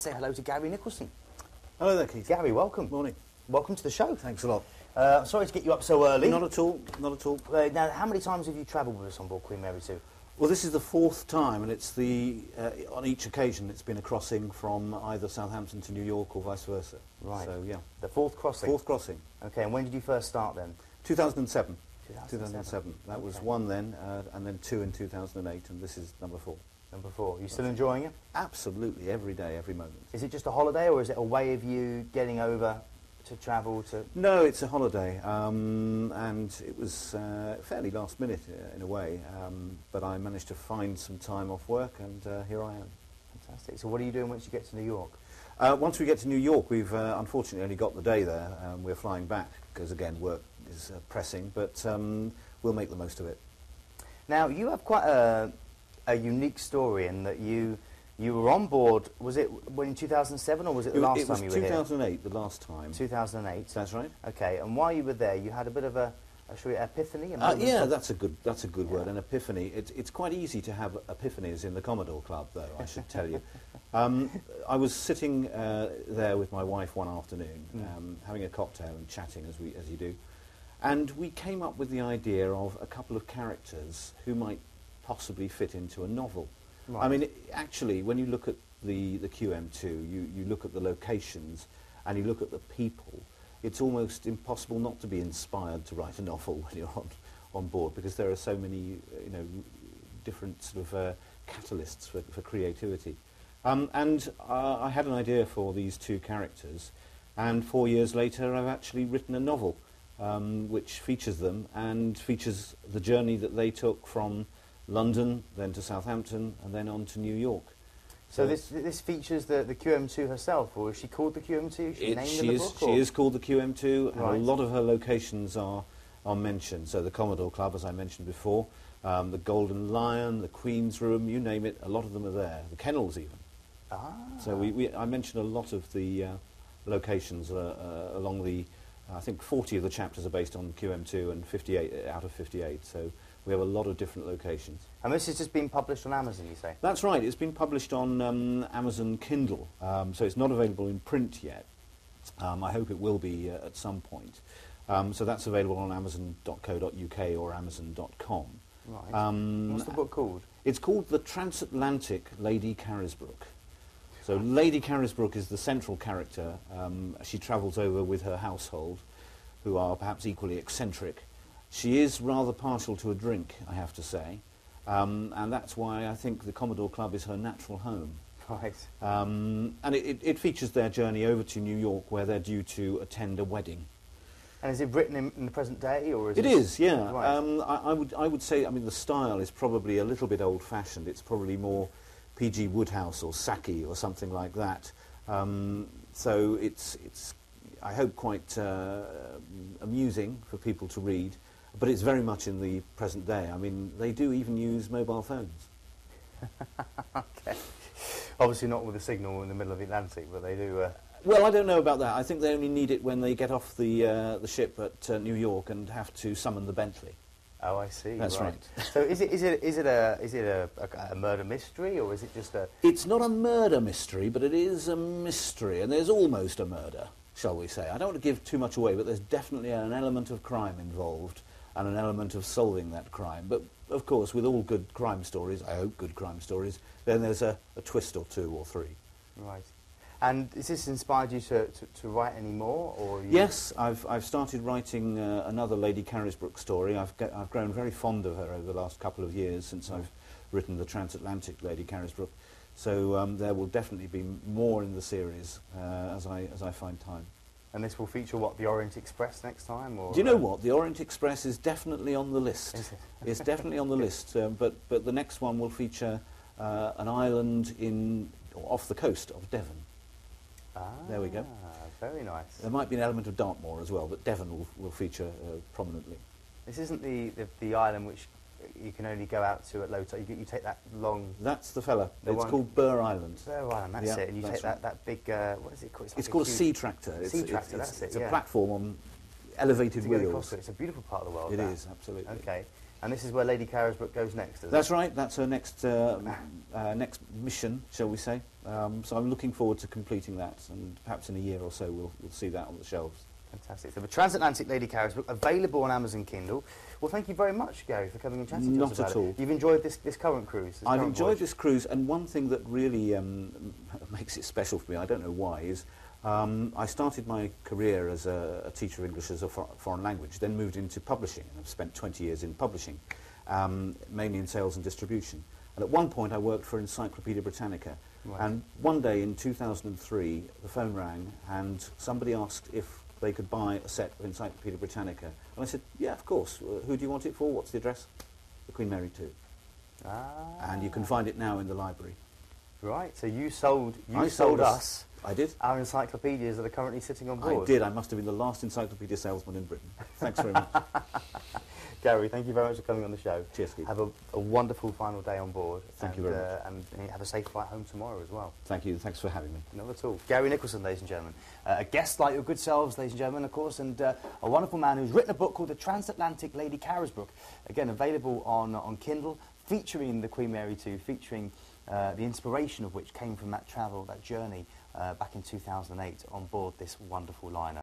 Say hello to Gary Nicholson. Hello there, Keith. Gary, welcome. Morning. Welcome to the show. Thanks a lot. Sorry to get you up so early. Not at all, not at all. Now, how many times have you travelled with us on board Queen Mary 2? Well, this is the fourth time, and it's on each occasion it's been a crossing from either Southampton to New York or vice versa. Right. So, yeah. The fourth crossing? Fourth crossing. OK, and when did you first start then? 2007. 2007. That okay. was one then, and then two in 2008, and this is number 4. Number 4. Are you still enjoying it? Absolutely, every day, every moment. Is it just a holiday, or is it a way of you getting over to travel to... No, it's a holiday, and it was fairly last minute in a way, but I managed to find some time off work, and here I am. Fantastic. So what are you doing once you get to New York? Once we get to New York, we've unfortunately only got the day there. We're flying back, because again, work is pressing, but we'll make the most of it. Now, you have quite a unique story in that you were on board, was it in 2007 or was it the last time you were here? It was 2008, the last time. 2008? That's right. Okay, and while you were there, you had a bit of a epiphany? Yeah, that's a good word, an epiphany. It's quite easy to have epiphanies in the Commodore Club, though, I should tell you. I was sitting there with my wife one afternoon, having a cocktail and chatting as you do, and we came up with the idea of a couple of characters who might possibly fit into a novel. Right. I mean, actually, when you look at the QM2, you look at the locations and you look at the people, it's almost impossible not to be inspired to write a novel when you're on board, because there are so many, different sort of catalysts for creativity. And I had an idea for these two characters, and 4 years later I've actually written a novel which features them and features the journey that they took from London, then to Southampton, and then on to New York. So this features the QM2 herself, or is she called the QM2? Is she named in the book? She is called the QM2, right. And a lot of her locations are mentioned. So the Commodore Club, as I mentioned before, the Golden Lion, the Queen's Room, you name it, a lot of them are there. The Kennels even. Ah. So I mentioned a lot of the locations along the... I think 40 of the chapters are based on QM2 and 58 out of 58. So we have a lot of different locations. And this has just been published on Amazon, you say? That's right. It's been published on Amazon Kindle, so it's not available in print yet. I hope it will be at some point. So that's available on amazon.co.uk or amazon.com. Right. What's the book called? It's called The Transatlantic Lady Carisbrooke. So Lady Carisbrooke is the central character. She travels over with her household, who are perhaps equally eccentric. She is rather partial to a drink, I have to say, and that's why I think the Commodore Club is her natural home. Right. And it features their journey over to New York, where they're due to attend a wedding. And is it written in the present day, or is it? It is, yeah. Right. I would say, I mean, the style is probably a little bit old-fashioned. It's probably more P.G. Wodehouse or Saki or something like that. So it's I hope quite amusing for people to read. But it's very much in the present day. I mean, they do even use mobile phones. Okay. Obviously not with a signal in the middle of the Atlantic, but they do... Well, I don't know about that. I think they only need it when they get off the ship at New York and have to summon the Bentley. Oh, I see. That's right. So is it a murder mystery, or is it just a... It's not a murder mystery, but it is a mystery, and there's almost a murder, shall we say. I don't want to give too much away, but there's definitely an element of crime involved, and an element of solving that crime. But, of course, with all good crime stories, I hope good crime stories, then there's a twist or two or three. Right. And has this inspired you to write any more? Or Yes, I've started writing another Lady Carisbrooke story. I've grown very fond of her over the last couple of years since I've written the Transatlantic Lady Carisbrooke. So there will definitely be more in the series as I find time. And this will feature, what, the Orient Express next time? Or, do you know what? The Orient Express is definitely on the list. Is it? It's definitely on the list, but the next one will feature an island off the coast of Devon. Ah, there we go. Very nice. There might be an element of Dartmoor as well, but Devon will feature prominently. This isn't the island which you can only go out to at low tide. You take that long... That's the fella. It's called Burr Island. Burr Island, that's it. And you take that big... what is it called? It's called a sea tractor. Sea tractor, that's it. It's a platform on elevated wheels. It's a beautiful part of the world. It is, absolutely. Okay. And this is where Lady Carisbrooke goes next, is That's right. That's her next next mission, shall we say. So I'm looking forward to completing that, and perhaps in a year or so we'll see that on the shelves. Fantastic. So the Transatlantic Lady Carisbrooke, available on Amazon Kindle. Well, thank you very much, Gary, for coming and chatting to us about Not at all. it. You've enjoyed this current cruise? I've enjoyed this cruise, and one thing that really makes it special for me, I don't know why, is I started my career as a teacher of English as a foreign language, then moved into publishing, and I've spent 20 years in publishing, mainly in sales and distribution. And at one point I worked for Encyclopaedia Britannica, and one day in 2003 the phone rang and somebody asked if they could buy a set of Encyclopaedia Britannica. And I said, yeah, of course. Who do you want it for? What's the address? The Queen Mary 2. And you can find it now in the library. Right, so you sold us I did. our encyclopedias that are currently sitting on board. I did. I must have been the last encyclopedia salesman in Britain. Thanks very much. Gary, thank you very much for coming on the show. Cheers, Keith. Have a wonderful final day on board. Thank you very much. And have a safe flight home tomorrow as well. Thank you. Thanks for having me. Not at all. Gary Nicholson, ladies and gentlemen. A guest like your good selves, ladies and gentlemen, of course, and a wonderful man who's written a book called The Transatlantic Lady Carisbrooke. Again, available on Kindle, featuring the Queen Mary 2, featuring the inspiration of which came from that travel, that journey back in 2008 on board this wonderful liner.